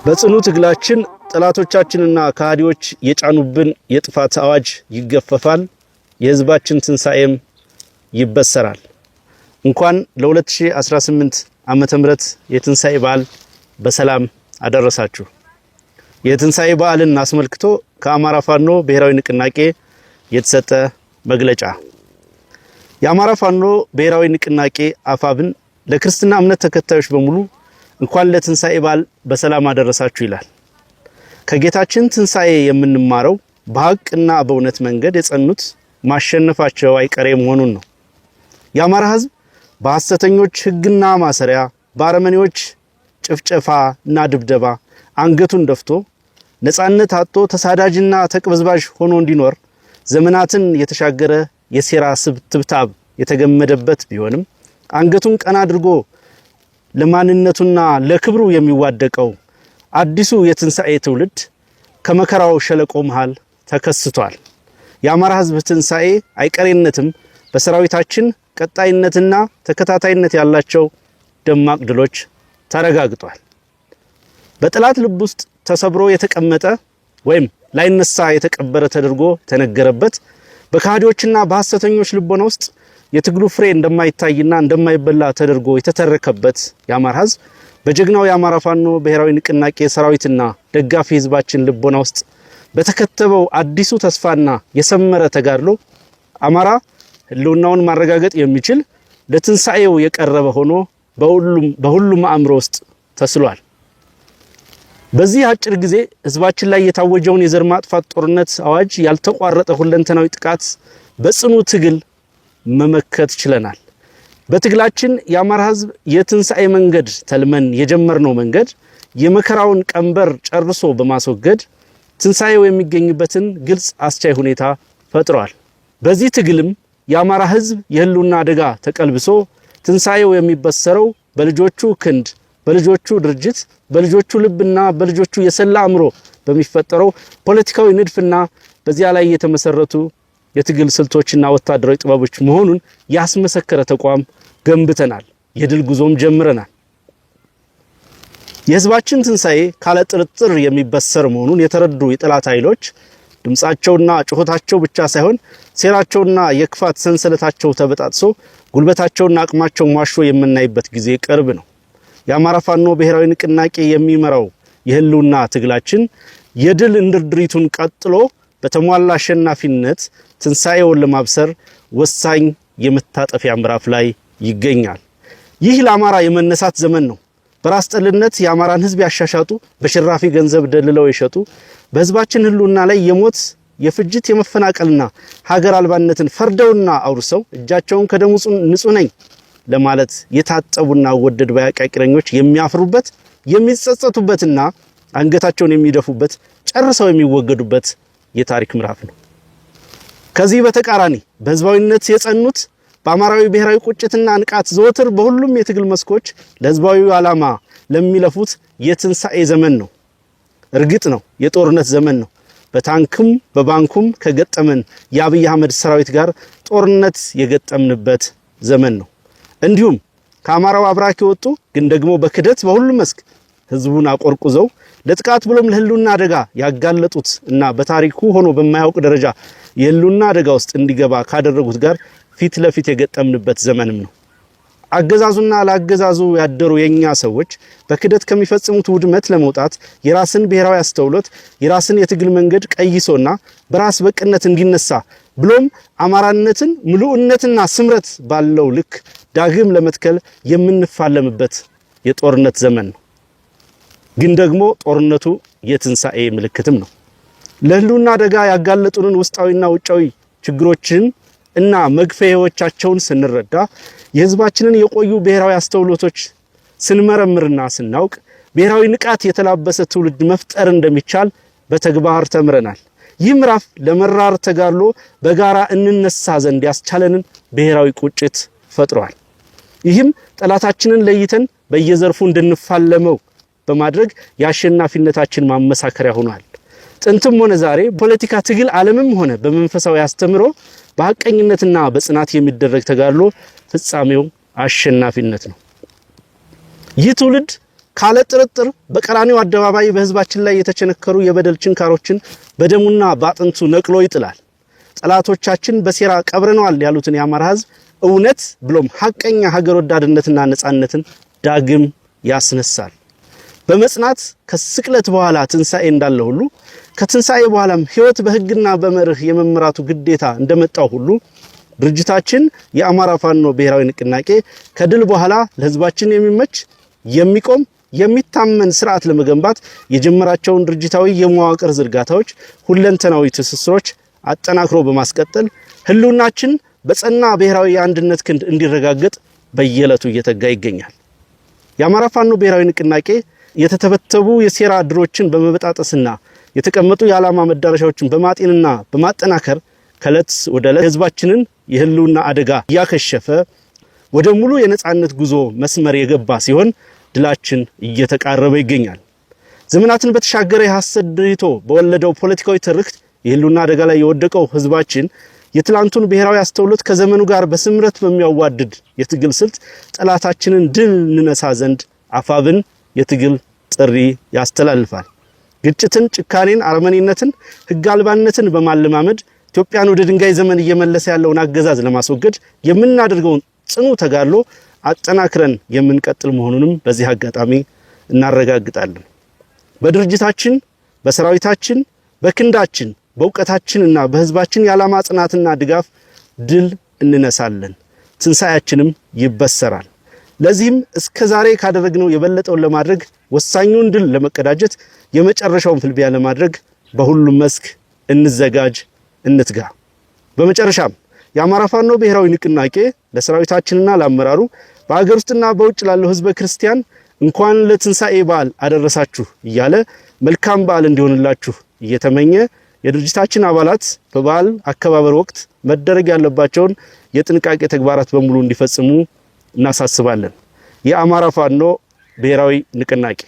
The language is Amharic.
በጽኑ ትግላችን ጠላቶቻችንና ካህዲዎች የጫኑብን የጥፋት አዋጅ ይገፈፋል፣ የህዝባችን ትንሳኤም ይበሰራል። እንኳን ለ2018 ዓመተ ምህረት የትንሳኤ በዓል በሰላም አደረሳችሁ። የትንሳኤ በዓልን አስመልክቶ ከአማራ ፋኖ ብሔራዊ ንቅናቄ የተሰጠ መግለጫ። የአማራ ፋኖ ብሔራዊ ንቅናቄ አፋብን ለክርስትና እምነት ተከታዮች በሙሉ እንኳን ለትንሳኤ በዓል በሰላም አደረሳችሁ ይላል። ከጌታችን ትንሳኤ የምንማረው በሐቅና በእውነት መንገድ የጸኑት ማሸነፋቸው አይቀሬ መሆኑን ነው። የአማራ ህዝብ በሐሰተኞች ህግና ማሰሪያ በአረመኔዎች ጭፍጨፋና ድብደባ አንገቱን ደፍቶ ነፃነት አጥቶ ተሳዳጅና ተቅበዝባዥ ሆኖ እንዲኖር ዘመናትን የተሻገረ የሴራ ስብትብታብ የተገመደበት ቢሆንም አንገቱን ቀና አድርጎ ለማንነቱና ለክብሩ የሚዋደቀው አዲሱ የትንሳኤ ትውልድ ከመከራው ሸለቆ መሃል ተከስቷል። የአማራ ህዝብ ትንሳኤ አይቀሬነትም በሰራዊታችን ቀጣይነትና ተከታታይነት ያላቸው ደማቅ ድሎች ተረጋግጧል። በጠላት ልብ ውስጥ ተሰብሮ የተቀመጠ ወይም ላይነሳ የተቀበረ ተደርጎ ተነገረበት በካህዲዎችና በሐሰተኞች ልቦና ውስጥ የትግሉ ፍሬ እንደማይታይና እንደማይበላ ተደርጎ የተተረከበት የአማራ ህዝብ በጀግናው የአማራ ፋኖ ብሔራዊ ንቅናቄ ሰራዊትና ደጋፊ ህዝባችን ልቦና ውስጥ በተከተበው አዲሱ ተስፋና የሰመረ ተጋድሎ አማራ ህልውናውን ማረጋገጥ የሚችል ለትንሳኤው የቀረበ ሆኖ በሁሉም አእምሮ ውስጥ ተስሏል። በዚህ አጭር ጊዜ ህዝባችን ላይ የታወጀውን የዘር ማጥፋት ጦርነት አዋጅ ያልተቋረጠ ሁለንተናዊ ጥቃት በጽኑ ትግል መመከት ችለናል። በትግላችን የአማራ ህዝብ የትንሳኤ መንገድ ተልመን የጀመርነው መንገድ የመከራውን ቀንበር ጨርሶ በማስወገድ ትንሳኤው የሚገኝበትን ግልጽ አስቻይ ሁኔታ ፈጥሯል። በዚህ ትግልም የአማራ ህዝብ የህልውና አደጋ ተቀልብሶ ትንሳኤው የሚበሰረው በልጆቹ ክንድ፣ በልጆቹ ድርጅት፣ በልጆቹ ልብና በልጆቹ የሰላ አእምሮ በሚፈጠረው ፖለቲካዊ ንድፍና በዚያ ላይ የተመሰረቱ የትግል ስልቶችና ወታደራዊ ጥበቦች መሆኑን ያስመሰከረ ተቋም ገንብተናል። የድል ጉዞም ጀምረናል። የህዝባችን ትንሳኤ ካለ ጥርጥር የሚበሰር መሆኑን የተረዱ የጠላት ኃይሎች ድምጻቸውና ጩኸታቸው ብቻ ሳይሆን ሴራቸውና የክፋት ሰንሰለታቸው ተበጣጥሶ ጉልበታቸውና አቅማቸው ማሾ የምናይበት ጊዜ ቅርብ ነው። የአማራ ፋኖ ብሔራዊ ንቅናቄ የሚመራው የህልውና ትግላችን የድል እንድርድሪቱን ቀጥሎ በተሟላ አሸናፊነት ትንሳኤውን ለማብሰር ወሳኝ የመታጠፊያ ምዕራፍ ላይ ይገኛል። ይህ ለአማራ የመነሳት ዘመን ነው። በራስ ጠልነት የአማራን ህዝብ ያሻሻጡ፣ በሽራፊ ገንዘብ ደልለው የሸጡ፣ በህዝባችን ህልውና ላይ የሞት የፍጅት የመፈናቀልና ሀገር አልባነትን ፈርደውና አውርሰው እጃቸውን ከደሙ ንጹህ ነኝ ለማለት የታጠቡና ወደድ ባያቃቂረኞች የሚያፍሩበት የሚጸጸቱበትና አንገታቸውን የሚደፉበት ጨርሰው የሚወገዱበት የታሪክ ምዕራፍ ነው። ከዚህ በተቃራኒ በህዝባዊነት የጸኑት በአማራዊ ብሔራዊ ቁጭትና ንቃት ዘወትር በሁሉም የትግል መስኮች ለህዝባዊ ዓላማ ለሚለፉት የትንሳኤ ዘመን ነው። እርግጥ ነው የጦርነት ዘመን ነው። በታንክም በባንኩም ከገጠመን የአብይ አህመድ ሰራዊት ጋር ጦርነት የገጠምንበት ዘመን ነው። እንዲሁም ከአማራው አብራክ የወጡ ግን ደግሞ በክደት በሁሉም መስክ ህዝቡን አቆርቁዘው ለጥቃት ብሎም ለህልውና አደጋ ያጋለጡት እና በታሪኩ ሆኖ በማያውቅ ደረጃ የህልውና አደጋ ውስጥ እንዲገባ ካደረጉት ጋር ፊት ለፊት የገጠምንበት ዘመንም ነው። አገዛዙና ለአገዛዙ ያደሩ የኛ ሰዎች በክደት ከሚፈጽሙት ውድመት ለመውጣት የራስን ብሔራዊ አስተውሎት የራስን የትግል መንገድ ቀይሶና በራስ በቅነት እንዲነሳ ብሎም አማራነትን ሙሉእነትና ስምረት ባለው ልክ ዳግም ለመትከል የምንፋለምበት የጦርነት ዘመን ነው። ግን ደግሞ ጦርነቱ የትንሳኤ ምልክትም ነው። ለህልውና አደጋ ያጋለጡንን ውስጣዊና ውጫዊ ችግሮችን እና መግፈያዎቻቸውን ስንረዳ የህዝባችንን የቆዩ ብሔራዊ አስተውሎቶች ስንመረምርና ስናውቅ ብሔራዊ ንቃት የተላበሰ ትውልድ መፍጠር እንደሚቻል በተግባር ተምረናል። ይህ ምዕራፍ ለመራር ተጋድሎ በጋራ እንነሳ ዘንድ ያስቻለንን ብሔራዊ ቁጭት ፈጥሯል። ይህም ጠላታችንን ለይተን በየዘርፉ እንድንፋለመው በማድረግ የአሸናፊነታችን ማመሳከሪያ ሆኗል። ጥንትም ሆነ ዛሬ ፖለቲካ ትግል ዓለምም ሆነ በመንፈሳዊ አስተምሮ በሐቀኝነትና በጽናት የሚደረግ ተጋድሎ ፍጻሜው አሸናፊነት ነው። ይህ ትውልድ ካለ ጥርጥር በቀራኒው አደባባይ በህዝባችን ላይ የተቸነከሩ የበደል ችንካሮችን በደሙና ባጥንቱ ነቅሎ ይጥላል። ጠላቶቻችን በሴራ ቀብረነዋል ያሉትን የአማራ ህዝብ እውነት ብሎም ሐቀኛ ሀገር ወዳድነትና ነጻነትን ዳግም ያስነሳል። በመጽናት ከስቅለት በኋላ ትንሳኤ እንዳለ ሁሉ ከትንሳኤ በኋላም ህይወት በህግና በመርህ የመምራቱ ግዴታ እንደመጣው ሁሉ ድርጅታችን የአማራ ፋኖ ብሔራዊ ንቅናቄ ከድል በኋላ ለህዝባችን የሚመች የሚቆም የሚታመን ስርዓት ለመገንባት የጀመራቸውን ድርጅታዊ የመዋቅር ዝርጋታዎች ሁለንተናዊ ትስስሮች አጠናክሮ በማስቀጠል ህልውናችን በጸና ብሔራዊ አንድነት ክንድ እንዲረጋገጥ በየዕለቱ እየተጋ ይገኛል። የአማራ ፋኖ ብሔራዊ ንቅናቄ የተተበተቡ የሴራ ድሮችን በመበጣጠስና የተቀመጡ የዓላማ መዳረሻዎችን በማጤንና በማጠናከር ከዕለት ወደ ዕለት ህዝባችንን የህልውና አደጋ እያከሸፈ ወደ ሙሉ የነጻነት ጉዞ መስመር የገባ ሲሆን ድላችን እየተቃረበ ይገኛል። ዘመናትን በተሻገረ የሐሰት ድሪቶ በወለደው ፖለቲካዊ ትርክት የህልውና አደጋ ላይ የወደቀው ህዝባችን የትላንቱን ብሔራዊ አስተውሎት ከዘመኑ ጋር በስምረት በሚያዋድድ የትግል ስልት ጠላታችንን ድል እንነሳ ዘንድ አፋብን የትግል ጥሪ ያስተላልፋል። ግጭትን፣ ጭካኔን፣ አረመኔነትን፣ ህግ አልባነትን በማለማመድ ኢትዮጵያን ወደ ድንጋይ ዘመን እየመለሰ ያለውን አገዛዝ ለማስወገድ የምናደርገውን ጽኑ ተጋድሎ አጠናክረን የምንቀጥል መሆኑንም በዚህ አጋጣሚ እናረጋግጣለን። በድርጅታችን፣ በሰራዊታችን፣ በክንዳችን፣ በእውቀታችንና በህዝባችን የዓላማ ጽናትና ድጋፍ ድል እንነሳለን። ትንሳኤያችንም ይበሰራል። ለዚህም እስከዛሬ ካደረግነው የበለጠውን ለማድረግ ወሳኙን ድል ለመቀዳጀት የመጨረሻውን ፍልሚያ ለማድረግ በሁሉም መስክ እንዘጋጅ፣ እንትጋ። በመጨረሻም የአማራ ፋኖ ብሔራዊ ንቅናቄ ለሰራዊታችንና ለአመራሩ በአገር ውስጥና በውጭ ላለው ህዝበ ክርስቲያን እንኳን ለትንሳኤ በዓል አደረሳችሁ እያለ መልካም በዓል እንዲሆንላችሁ እየተመኘ የድርጅታችን አባላት በበዓል አከባበር ወቅት መደረግ ያለባቸውን የጥንቃቄ ተግባራት በሙሉ እንዲፈጽሙ እናሳስባለን። የአማራ ፋኖ ብሔራዊ ንቅናቄ